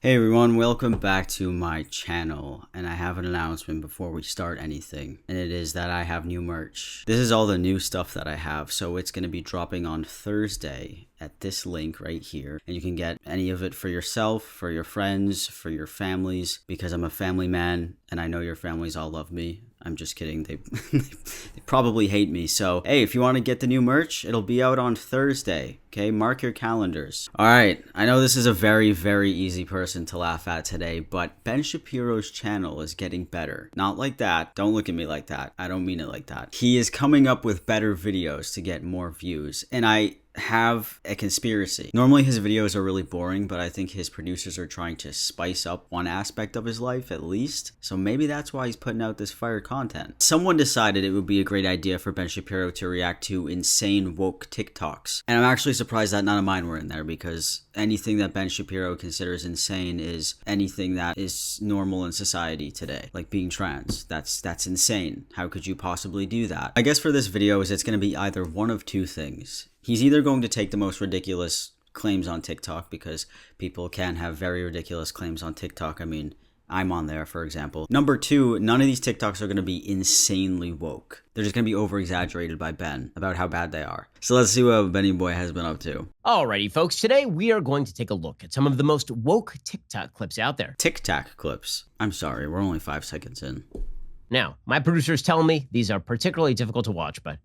Hey everyone, welcome back to my channel, and I have an announcement before we start anything, and it is that I have new merch. This is all the new stuff that I have, so it's going to be dropping on Thursday at this link right here, and you can get any of it for yourself, for your friends, for your families, because I'm a family man, and I know your families all love me. I'm just kidding, they probably hate me. So, hey, if you want to get the new merch, it'll be out on Thursday, okay? Mark your calendars. All right, I know this is a very, very easy person to laugh at today, but Ben Shapiro's channel is getting better. Not like that. Don't look at me like that. I don't mean it like that. He is coming up with better videos to get more views, and I have a conspiracy. Normally his videos are really boring, but I think his producers are trying to spice up one aspect of his life at least. So maybe that's why he's putting out this fire content. Someone decided it would be a great idea for Ben Shapiro to react to insane woke TikToks. And I'm actually surprised that none of mine were in there, because anything that Ben Shapiro considers insane is anything that is normal in society today. Like being trans. That's insane. How could you possibly do that? I guess for this video it's going to be either one of two things. He's either going to take the most ridiculous claims on TikTok, because people can have very ridiculous claims on TikTok. I mean, I'm on there, for example. Number two, none of these TikToks are going to be insanely woke. They're just going to be over-exaggerated by Ben about how bad they are. So let's see what Benny Boy has been up to. Alrighty, folks. Today we are going to take a look at some of the most woke TikTok clips out there. TikTok clips. I'm sorry, we're only 5 seconds in. Now, my producers tell me these are particularly difficult to watch, but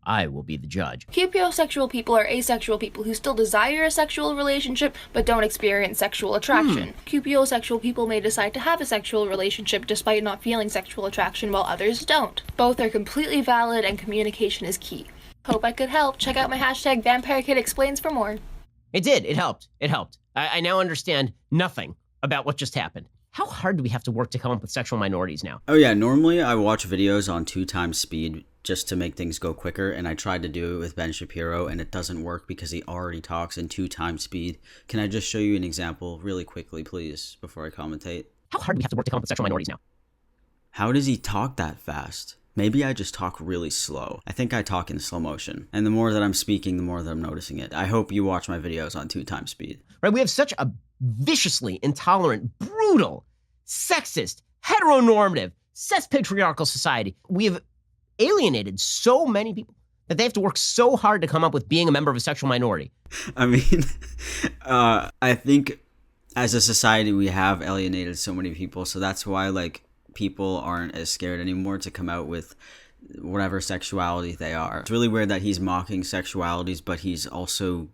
I will be the judge. Cupiosexual people are asexual people who still desire a sexual relationship but don't experience sexual attraction. Cupiosexual people may decide to have a sexual relationship despite not feeling sexual attraction, while others don't. Both are completely valid, and communication is key. Hope I could help. Check out my hashtag VampireKidExplains for more. It did. It helped. It helped. I now understand nothing about what just happened. How hard do we have to work to come up with sexual minorities now? Oh yeah, normally I watch videos on 2 times speed just to make things go quicker, and I tried to do it with Ben Shapiro and it doesn't work because he already talks in 2 times speed. Can I just show you an example really quickly, please, before I commentate? How hard do we have to work to come up with sexual minorities now? How does he talk that fast? Maybe I just talk really slow. I think I talk in slow motion. And the more that I'm speaking, the more that I'm noticing it. I hope you watch my videos on 2 times speed. Right, we have such a viciously intolerant, brutal, sexist, heteronormative, cis-patriarchal society. We have alienated so many people that they have to work so hard to come up with being a member of a sexual minority. I mean, I think as a society we have alienated so many people, so that's why like people aren't as scared anymore to come out with whatever sexuality they are. It's really weird that he's mocking sexualities, but he's also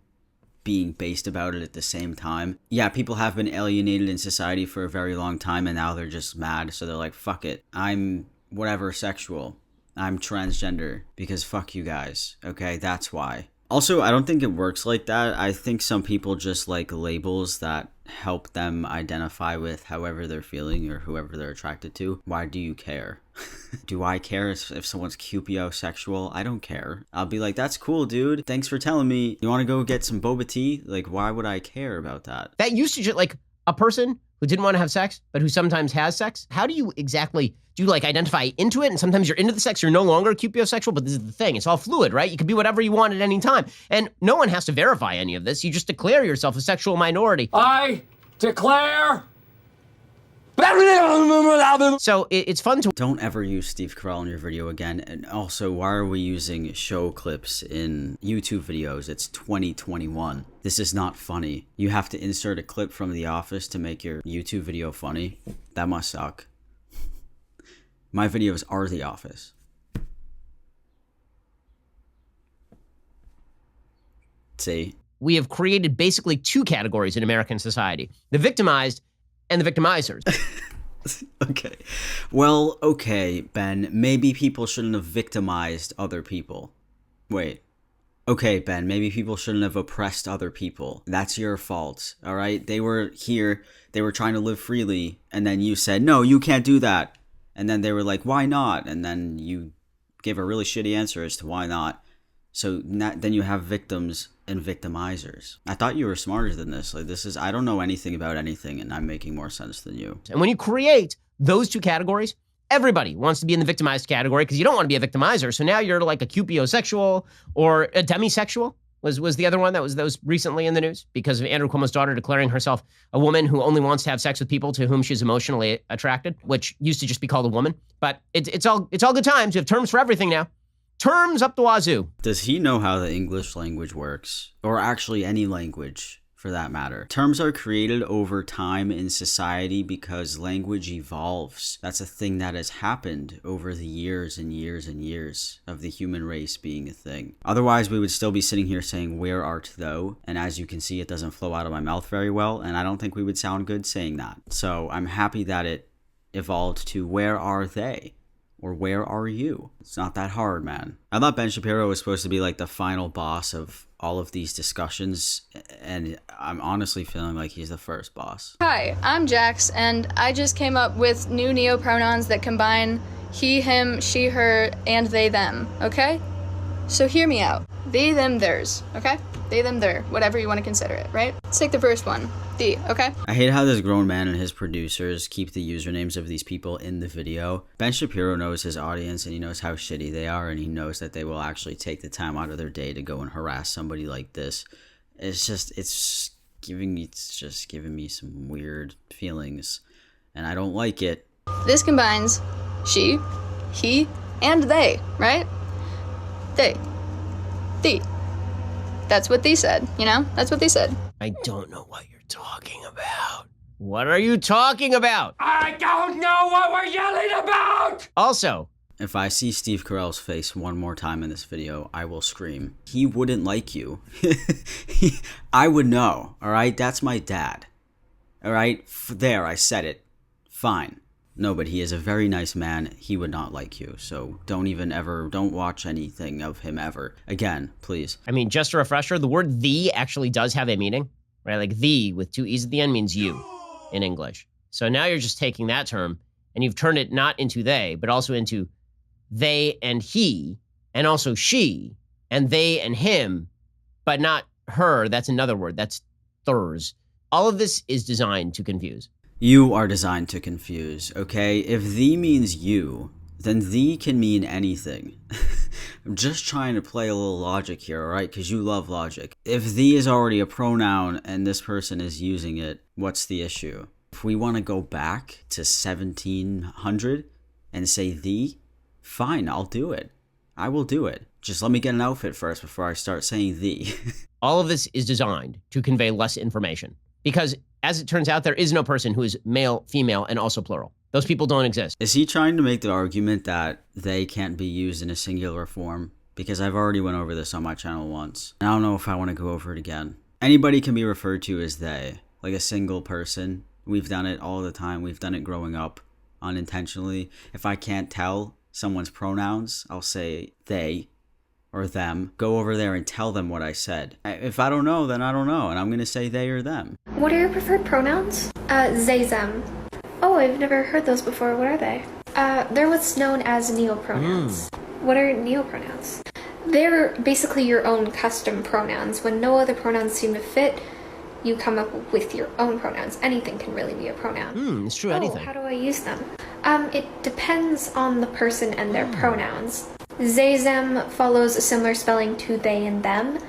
being based about it at the same time. Yeah, people have been alienated in society for a very long time, and now they're just mad, so they're like, fuck it, I'm whatever sexual. I'm transgender because fuck you guys, okay? That's why. Also, I don't think it works like that. I think some people just like labels that help them identify with however they're feeling or whoever they're attracted to. Why do you care? Do I care if someone's cupiosexual? I don't care. I'll be like, that's cool, dude. Thanks for telling me. You want to go get some boba tea? Like, why would I care about that? That usage, like a person who didn't want to have sex, but who sometimes has sex, how do you exactly, do you like identify into it? And sometimes you're into the sex, you're no longer cupiosexual, but this is the thing, it's all fluid, right? You can be whatever you want at any time. And no one has to verify any of this. You just declare yourself a sexual minority. I declare. So it's fun to... Don't ever use Steve Carell in your video again. And also, why are we using show clips in YouTube videos? It's 2021. This is not funny. You have to insert a clip from The Office to make your YouTube video funny? That must suck. My videos are The Office. See? We have created basically 2 categories in American society. The victimized and the victimizers. Okay. Well, okay, Ben. Maybe people shouldn't have victimized other people. Wait. Okay, Ben. Maybe people shouldn't have oppressed other people. That's your fault, all right? They were here. They were trying to live freely. And then you said, no, you can't do that. And then they were like, why not? And then you gave a really shitty answer as to why not. So then you have victims and victimizers. I thought you were smarter than this. Like, this is, I don't know anything about anything, and I'm making more sense than you. And when you create those 2 categories, everybody wants to be in the victimized category because you don't want to be a victimizer. So now you're like a cupiosexual or a demisexual. was the other one that was recently in the news because of Andrew Cuomo's daughter declaring herself a woman who only wants to have sex with people to whom she's emotionally attracted, which used to just be called a woman. But it's all good times. You have terms for everything now. Terms up the wazoo. Does he know how the English language works? Or actually any language, for that matter. Terms are created over time in society because language evolves. That's a thing that has happened over the years and years and years of the human race being a thing. Otherwise, we would still be sitting here saying, "Where art thou?" And as you can see, it doesn't flow out of my mouth very well, and I don't think we would sound good saying that. So I'm happy that it evolved to "Where are they?" Or "Where are you?" It's not that hard, man. I thought Ben Shapiro was supposed to be like the final boss of all of these discussions, and I'm honestly feeling like he's the first boss. Hi, I'm Jax, and I just came up with new neo-pronouns that combine he, him, she, her, and they, them, okay? So hear me out. They, them, theirs, okay? They, them, their, whatever you want to consider it, right? Let's take the first one, the, okay? I hate how this grown man and his producers keep the usernames of these people in the video. Ben Shapiro knows his audience, and he knows how shitty they are, and he knows that they will actually take the time out of their day to go and harass somebody like this. It's just giving me some weird feelings, and I don't like it. This combines she, he, and they, right? They. Thee. That's what they said, you know? That's what they said. I don't know what you're talking about. What are you talking about? I don't know what we're yelling about! Also, If I see Steve Carell's face one more time in this video, I will scream. He wouldn't like you. I would know, all right? That's my dad. All right? There, I said it. Fine. No, but he is a very nice man. He would not like you. So don't watch anything of him ever. Again, please. I mean, just a refresher, the word "the" actually does have a meaning, right? Like "the" with two E's at the end means you in English. So now you're just taking that term and you've turned it not into they, but also into they and he, and also she, and they and him, but not her. That's another word. That's theirs. All of this is designed to confuse. You are designed to confuse, okay? If "thee" means you, then "thee" can mean anything. I'm just trying to play a little logic here, alright? Because you love logic. If "thee" is already a pronoun and this person is using it, what's the issue? If we want to go back to 1700 and say "thee," fine, I'll do it. I will do it. Just let me get an outfit first before I start saying "thee." All of this is designed to convey less information. Because, as it turns out, there is no person who is male, female, and also plural. Those people don't exist. Is he trying to make the argument that they can't be used in a singular form? Because I've already went over this on my channel once. I don't know if I want to go over it again. Anybody can be referred to as they. Like a single person. We've done it all the time. We've done it growing up unintentionally. If I can't tell someone's pronouns, I'll say they or them. Go over there and tell them what I said. If I don't know, then I don't know, and I'm gonna say they or them. What are your preferred pronouns? They, them. Oh, I've never heard those before. What are they? They're what's known as neopronouns. What are neopronouns? They're basically your own custom pronouns. When no other pronouns seem to fit, you come up with your own pronouns. Anything can really be a pronoun. It's true, anything. How do I use them? It depends on the person and their pronouns. They, them follows a similar spelling to they and them,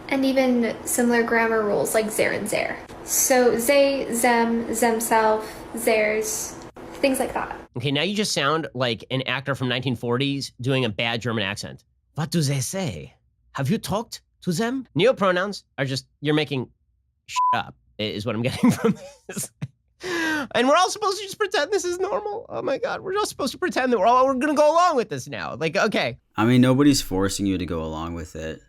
and even similar grammar rules like there and there. So they, them, themself, theirs, things like that. Okay, now you just sound like an actor from 1940s doing a bad German accent. What do they say? Have you talked to them? Neopronouns are just, you're making shit up, is what I'm getting from this. And we're all supposed to just pretend this is normal. Oh my God, we're all supposed to pretend that we're gonna go along with this now. Like, okay. I mean, nobody's forcing you to go along with it.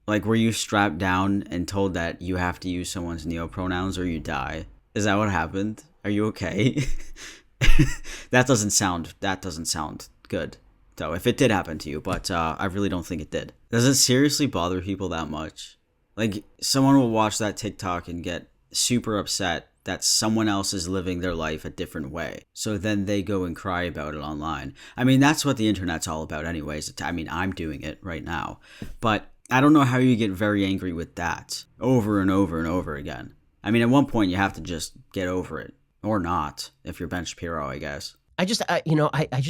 Like, were you strapped down and told that you have to use someone's neopronouns or you die? Is that what happened? Are you okay? That doesn't sound good, though, if it did happen to you, but I really don't think it did. Does it seriously bother people that much? Like, someone will watch that TikTok and get super upset that someone else is living their life a different way. So then they go and cry about it online. I mean, that's what the internet's all about anyways. I mean, I'm doing it right now. But I don't know how you get very angry with that over and over and over again. I mean, at one point you have to just get over it. Or not, if you're Ben Shapiro, I guess. I just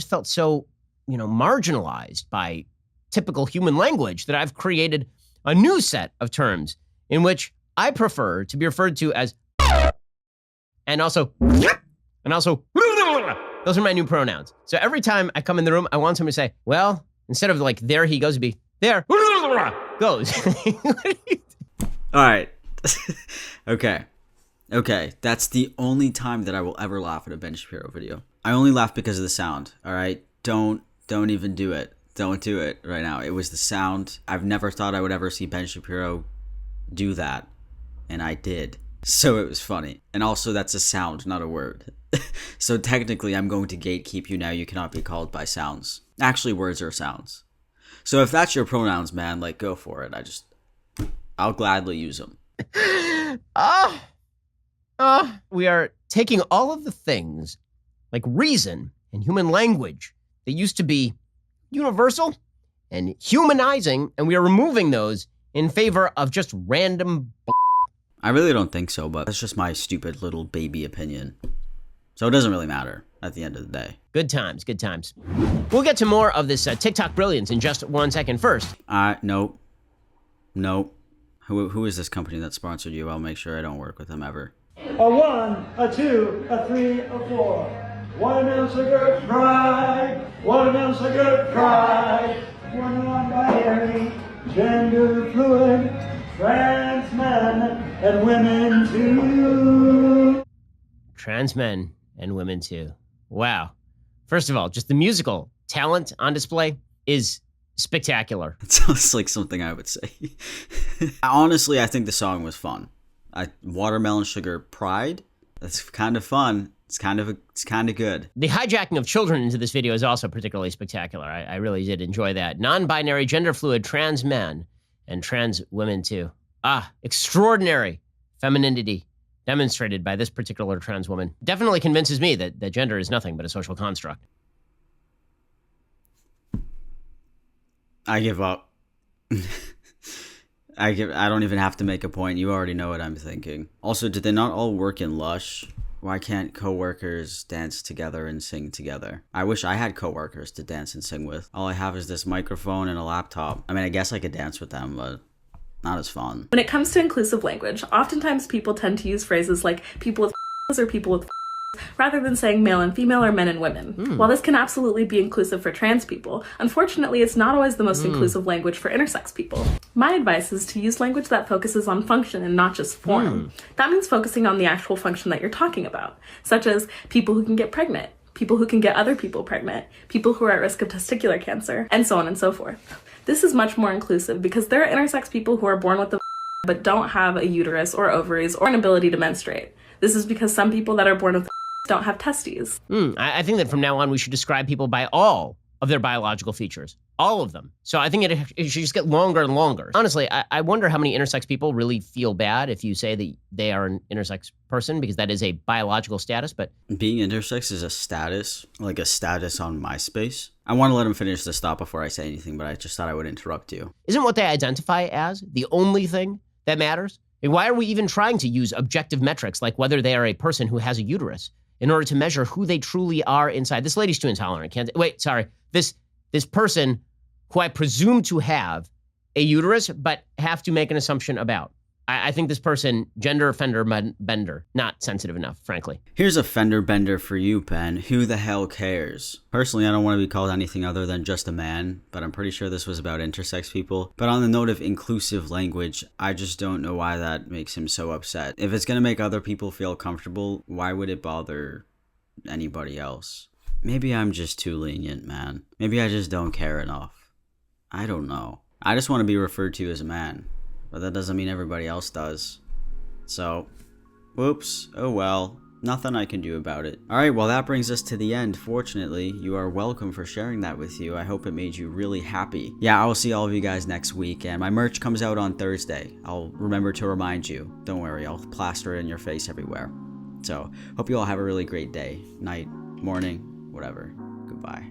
felt so, marginalized by typical human language that I've created a new set of terms in which I prefer to be referred to as and also those are my new pronouns. So every time I come in the room, I want someone to say, well, instead of like there he goes, it'd be there goes. All right. Okay. That's the only time that I will ever laugh at a Ben Shapiro video. I only laugh because of the sound. All right. Don't even do it. Don't do it right now. It was the sound. I've never thought I would ever see Ben Shapiro do that. And I did. So it was funny. And also that's a sound, not a word. So technically I'm going to gatekeep you now. You cannot be called by sounds. Actually, words are sounds. So if that's your pronouns, man, like go for it. I'll gladly use them. We are taking all of the things like reason and human language that used to be universal and humanizing, and we are removing those in favor of just random I really don't think so, but that's just my stupid little baby opinion. So it doesn't really matter at the end of the day. Good times, good times. We'll get to more of this TikTok brilliance in just 1 second. First. Nope. Who is this company that sponsored you? I'll make sure I don't work with them ever. A 1, a 2, a 3, a 4. One ounce of good pride. 1 ounce of good pride. One non-binary, gender fluid, trans men and women too. Trans men and women too. Wow. First of all, just the musical talent on display is spectacular. It sounds like something I would say. Honestly, I think the song was fun. Watermelon Sugar Pride. That's kind of fun. It's kind of good. The hijacking of children into this video is also particularly spectacular. I really did enjoy that. Non-binary, gender fluid, trans men, and trans women too. Extraordinary femininity demonstrated by this particular trans woman. Definitely convinces me that gender is nothing but a social construct. I give up. I don't even have to make a point. You already know what I'm thinking. Also, did they not all work in Lush? Why can't coworkers dance together and sing together? I wish I had coworkers to dance and sing with. All I have is this microphone and a laptop. I mean, I guess I could dance with them, but not as fun. When it comes to inclusive language, oftentimes people tend to use phrases like people with or people with rather than saying male and female or men and women. While this can absolutely be inclusive for trans people, unfortunately it's not always the most inclusive language for intersex people. My advice is to use language that focuses on function and not just form. That means focusing on the actual function that you're talking about, such as people who can get pregnant, people who can get other people pregnant, people who are at risk of testicular cancer, and so on and so forth. This is much more inclusive because there are intersex people who are born with the but don't have a uterus or ovaries or an ability to menstruate. This is because some people that are born with don't have testes. I think that from now on we should describe people by all of their biological features. All of them. So I think it should just get longer and longer. Honestly, I wonder how many intersex people really feel bad if you say that they are an intersex person, because that is a biological status, but... Being intersex is a status, like a status on MySpace. I want to let him finish this thought before I say anything, but I just thought I would interrupt you. Isn't what they identify as the only thing that matters? And why are we even trying to use objective metrics like whether they are a person who has a uterus in order to measure who they truly are inside? This lady's too intolerant. This person who I presume to have a uterus, but have to make an assumption about. I think this person, gender fender bender, not sensitive enough, frankly. Here's a fender bender for you, Ben. Who the hell cares? Personally, I don't want to be called anything other than just a man, but I'm pretty sure this was about intersex people. But on the note of inclusive language, I just don't know why that makes him so upset. If it's gonna make other people feel comfortable, why would it bother anybody else? Maybe I'm just too lenient, man. Maybe I just don't care enough. I don't know. I just want to be referred to as a man. But that doesn't mean everybody else does. So, whoops, oh well, nothing I can do about it. Alright, well that brings us to the end. Fortunately, you are welcome for sharing that with you. I hope it made you really happy. Yeah, I will see all of you guys next week, and my merch comes out on Thursday. I'll remember to remind you. Don't worry, I'll plaster it in your face everywhere. So, hope you all have a really great day, night, morning, whatever. Goodbye.